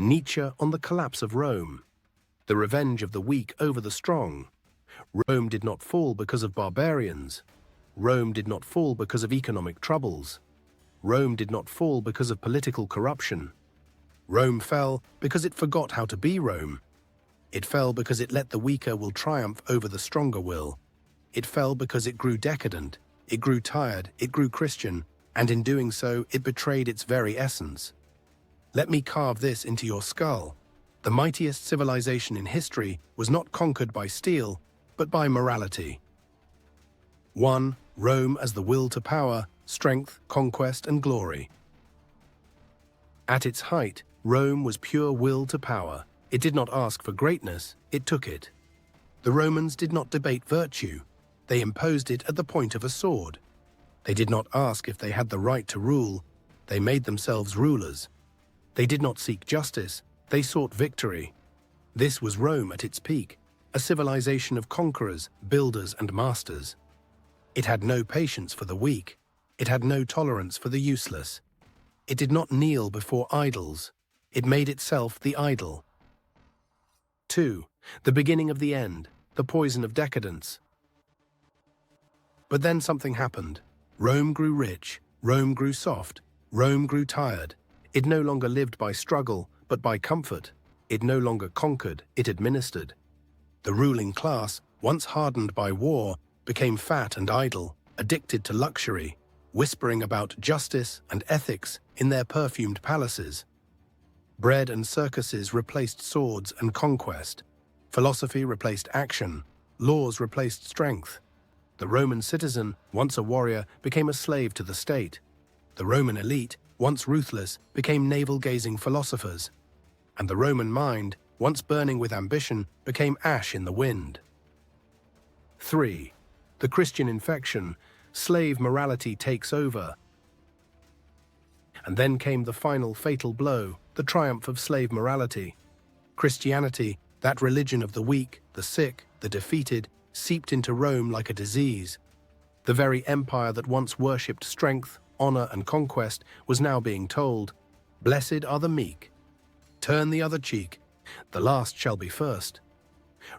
Nietzsche on the collapse of Rome. The revenge of the weak over the strong. Rome did not fall because of barbarians. Rome did not fall because of economic troubles. Rome did not fall because of political corruption. Rome fell because it forgot how to be Rome. It fell because it let the weaker will triumph over the stronger will. It fell because it grew decadent, it grew tired, it grew Christian, and in doing so, it betrayed its very essence. Let me carve this into your skull. The mightiest civilization in history was not conquered by steel, but by morality. 1. Rome as the will to power, strength, conquest, and glory. At its height, Rome was pure will to power. It did not ask for greatness, it took it. The Romans did not debate virtue. They imposed it at the point of a sword. They did not ask if they had the right to rule. They made themselves rulers. They did not seek justice. They sought victory. This was Rome at its peak, a civilization of conquerors, builders, and masters. It had no patience for the weak. It had no tolerance for the useless. It did not kneel before idols. It made itself the idol. 2. The beginning of the end, the poison of decadence. But then something happened. Rome grew rich. Rome grew soft. Rome grew tired. It no longer lived by struggle, but by comfort. It no longer conquered, it administered. The ruling class, once hardened by war, became fat and idle, addicted to luxury, whispering about justice and ethics in their perfumed palaces. Bread and circuses replaced swords and conquest. Philosophy replaced action. Laws replaced strength. The Roman citizen, once a warrior, became a slave to the state. The Roman elite, once ruthless, became navel-gazing philosophers. And the Roman mind, once burning with ambition, became ash in the wind. 3. The Christian infection. Slave morality takes over. And then came the final fatal blow, the triumph of slave morality. Christianity, that religion of the weak, the sick, the defeated, seeped into Rome like a disease. The very empire that once worshipped strength, honor, and conquest was now being told, "Blessed are the meek. Turn the other cheek. The last shall be first."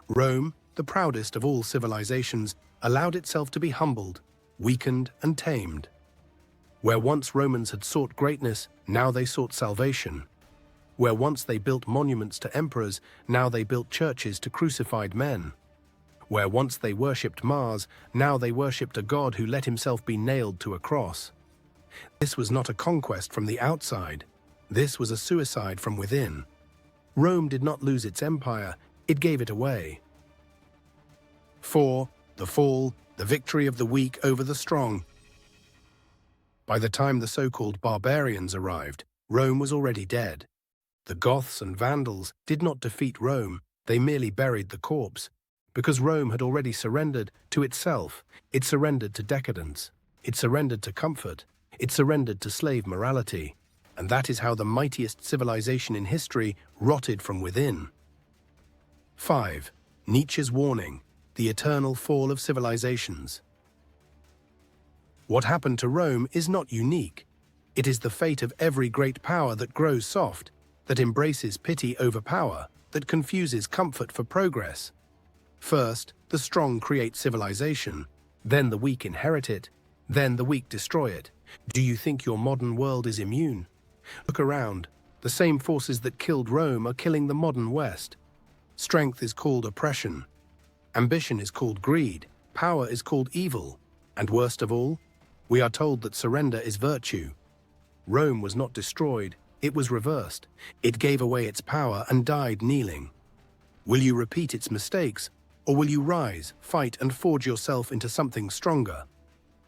Rome, the proudest of all civilizations, allowed itself to be humbled, weakened, and tamed. Where once Romans had sought greatness, now they sought salvation. Where once they built monuments to emperors, now they built churches to crucified men. Where once they worshipped Mars, now they worshipped a god who let himself be nailed to a cross. This was not a conquest from the outside. This was a suicide from within. Rome did not lose its empire, it gave it away. 4. The fall, the victory of the weak over the strong. By the time the so-called barbarians arrived, Rome was already dead. The Goths and Vandals did not defeat Rome, they merely buried the corpse. Because Rome had already surrendered to itself, it surrendered to decadence, it surrendered to comfort, it surrendered to slave morality. And that is how the mightiest civilization in history rotted from within. 5. Nietzsche's warning, the eternal fall of civilizations. What happened to Rome is not unique. It is the fate of every great power that grows soft, that embraces pity over power, that confuses comfort for progress. First, the strong create civilization, then the weak inherit it, then the weak destroy it. Do you think your modern world is immune? Look around. The same forces that killed Rome are killing the modern West. Strength is called oppression. Ambition is called greed. Power is called evil. And worst of all, we are told that surrender is virtue. Rome was not destroyed, it was reversed. It gave away its power and died kneeling. Will you repeat its mistakes, or will you rise, fight, and forge yourself into something stronger?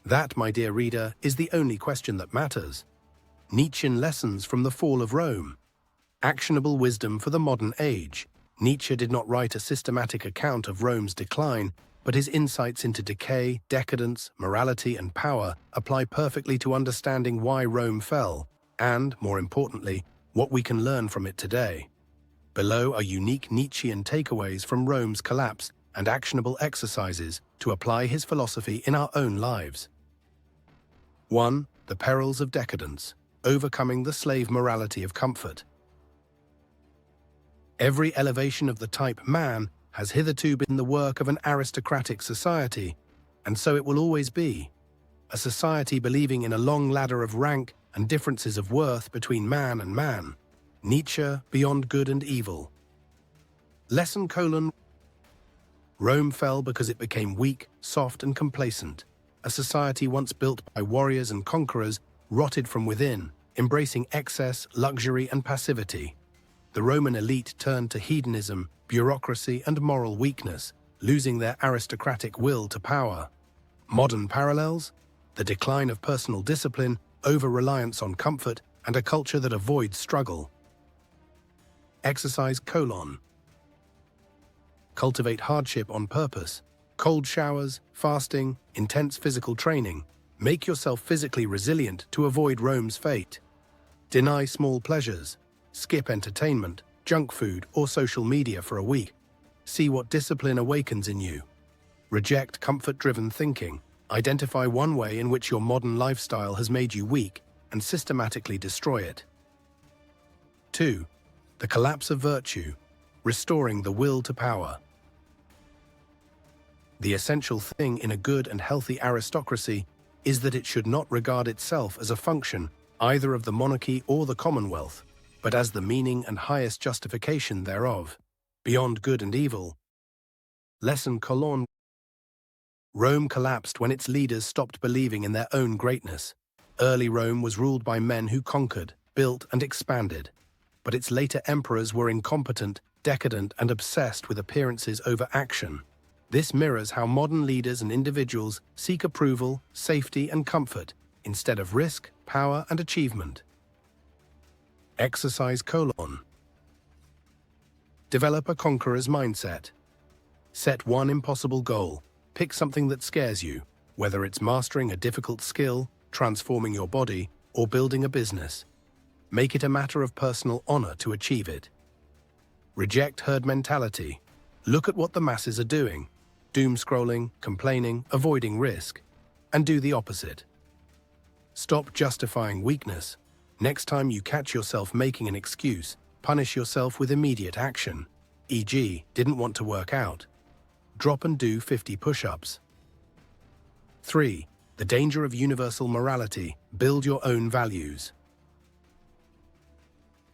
That, my dear reader, is the only question that matters. Nietzschean lessons from the fall of Rome. Actionable wisdom for the modern age. Nietzsche did not write a systematic account of Rome's decline, but his insights into decay, decadence, morality, and power apply perfectly to understanding why Rome fell, and, more importantly, what we can learn from it today. Below are unique Nietzschean takeaways from Rome's collapse and actionable exercises to apply his philosophy in our own lives. 1. The perils of decadence, overcoming the slave morality of comfort. Every elevation of the type man has hitherto been the work of an aristocratic society, and so it will always be. A society believing in a long ladder of rank and differences of worth between man and man. Nietzsche, Beyond Good and Evil. Lesson: Rome fell because it became weak, soft and complacent. A society once built by warriors and conquerors rotted from within, embracing excess, luxury and passivity. The Roman elite turned to hedonism, bureaucracy and moral weakness, losing their aristocratic will to power. Modern parallels? The decline of personal discipline, over-reliance on comfort, and a culture that avoids struggle. Exercise: Cultivate hardship on purpose. Cold showers, fasting, intense physical training. Make yourself physically resilient to avoid Rome's fate. Deny small pleasures. Skip entertainment, junk food, or social media for a week. See what discipline awakens in you. Reject comfort-driven thinking. Identify one way in which your modern lifestyle has made you weak and systematically destroy it. 2. The collapse of virtue. Restoring the will to power. The essential thing in a good and healthy aristocracy is that it should not regard itself as a function either of the monarchy or the commonwealth, but as the meaning and highest justification thereof. Beyond Good and Evil. Lesson: Rome collapsed when its leaders stopped believing in their own greatness. Early Rome was ruled by men who conquered, built and expanded, but its later emperors were incompetent, decadent and obsessed with appearances over action. This mirrors how modern leaders and individuals seek approval, safety and comfort instead of risk, power and achievement. Exercise: Develop a conqueror's mindset. Set one impossible goal. Pick something that scares you, whether it's mastering a difficult skill, transforming your body, or building a business. Make it a matter of personal honor to achieve it. Reject herd mentality. Look at what the masses are doing. Doom scrolling, complaining, avoiding risk. And do the opposite. Stop justifying weakness. Next time you catch yourself making an excuse, punish yourself with immediate action. E.g., didn't want to work out. Drop and do 50 push-ups. 3. The danger of universal morality. Build your own values.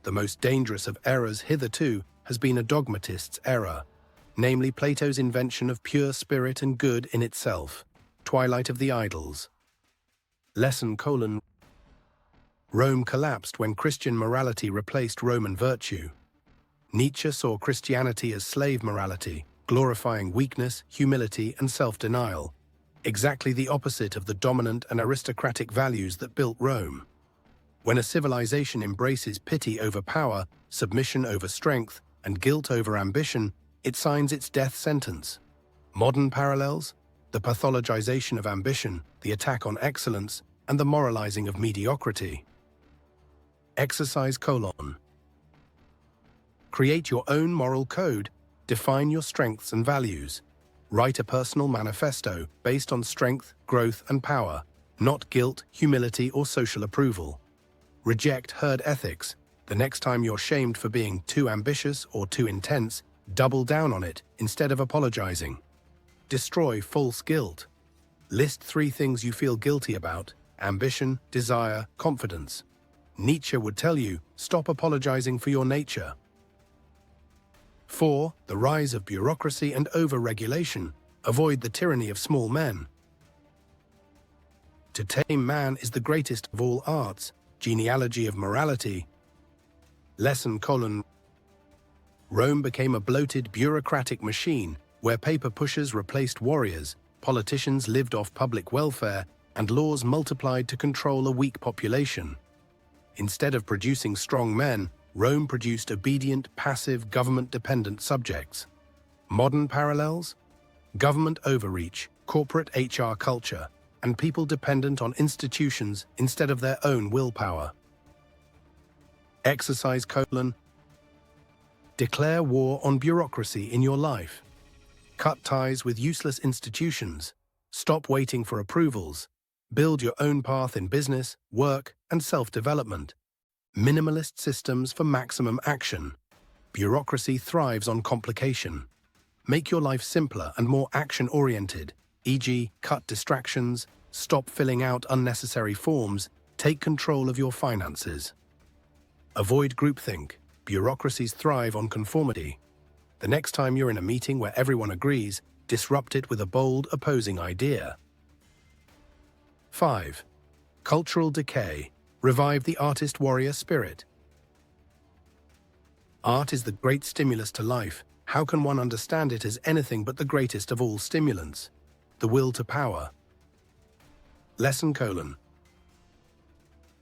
The most dangerous of errors hitherto has been a dogmatist's error, namely Plato's invention of pure spirit and good in itself. Twilight of the Idols. Lesson: Rome collapsed when Christian morality replaced Roman virtue. Nietzsche saw Christianity as slave morality, glorifying weakness, humility, and self-denial, exactly the opposite of the dominant and aristocratic values that built Rome. When a civilization embraces pity over power, submission over strength, and guilt over ambition, it signs its death sentence. Modern parallels? The pathologization of ambition, the attack on excellence, and the moralizing of mediocrity. Exercise: Create your own moral code. Define your strengths and values. Write a personal manifesto based on strength, growth, and power, not guilt, humility, or social approval. Reject herd ethics. The next time you're shamed for being too ambitious or too intense, double down on it instead of apologizing. Destroy false guilt. List 3 things you feel guilty about: ambition, desire, confidence. Nietzsche would tell you, stop apologizing for your nature. 4. The rise of bureaucracy and over-regulation. Avoid the tyranny of small men. To tame man is the greatest of all arts. Genealogy of morality. Lesson: Rome became a bloated bureaucratic machine where paper pushers replaced warriors, politicians lived off public welfare, and laws multiplied to control a weak population. Instead of producing strong men, Rome produced obedient, passive, government-dependent subjects. Modern parallels? Government overreach, corporate HR culture, and people dependent on institutions instead of their own willpower. Exercise: Declare war on bureaucracy in your life. Cut ties with useless institutions. Stop waiting for approvals. Build your own path in business, work, and self-development. Minimalist systems for maximum action. Bureaucracy thrives on complication. Make your life simpler and more action-oriented, e.g., cut distractions, stop filling out unnecessary forms, take control of your finances. Avoid groupthink. Bureaucracies thrive on conformity. The next time you're in a meeting where everyone agrees, disrupt it with a bold, opposing idea. 5. Cultural decay. Revive the artist-warrior spirit. Art is the great stimulus to life. How can one understand it as anything but the greatest of all stimulants? The will to power. Lesson: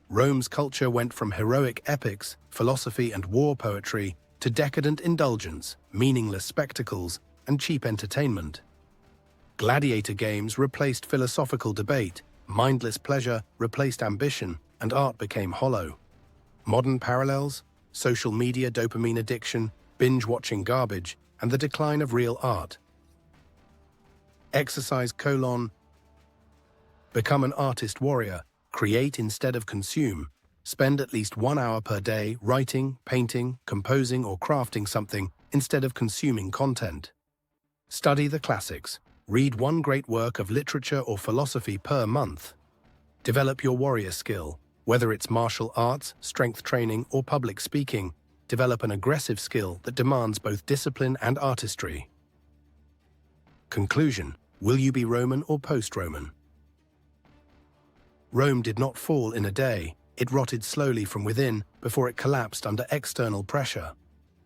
Rome's culture went from heroic epics, philosophy and war poetry, to decadent indulgence, meaningless spectacles, and cheap entertainment. Gladiator games replaced philosophical debate, mindless pleasure replaced ambition, and art became hollow. Modern parallels: social media dopamine addiction, binge-watching garbage, and the decline of real art. Exercise: Become an artist warrior. Create instead of consume. Spend at least 1 hour per day writing, painting, composing, or crafting something instead of consuming content. Study the classics. Read one great work of literature or philosophy per month. Develop your warrior skill. Whether it's martial arts, strength training, or public speaking, develop an aggressive skill that demands both discipline and artistry. Conclusion: will you be Roman or post-Roman? Rome did not fall in a day. It rotted slowly from within before it collapsed under external pressure.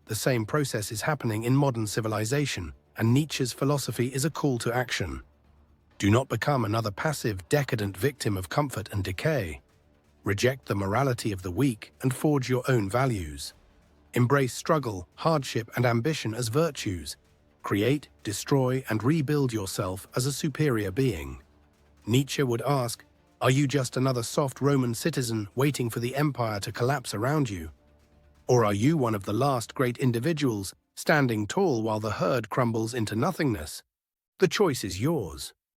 The same process is happening in modern civilization, and Nietzsche's philosophy is a call to action. Do not become another passive, decadent victim of comfort and decay. Reject the morality of the weak and forge your own values. Embrace struggle, hardship, and ambition as virtues. Create, destroy, and rebuild yourself as a superior being. Nietzsche would ask, are you just another soft Roman citizen waiting for the empire to collapse around you? Or are you one of the last great individuals standing tall while the herd crumbles into nothingness? The choice is yours.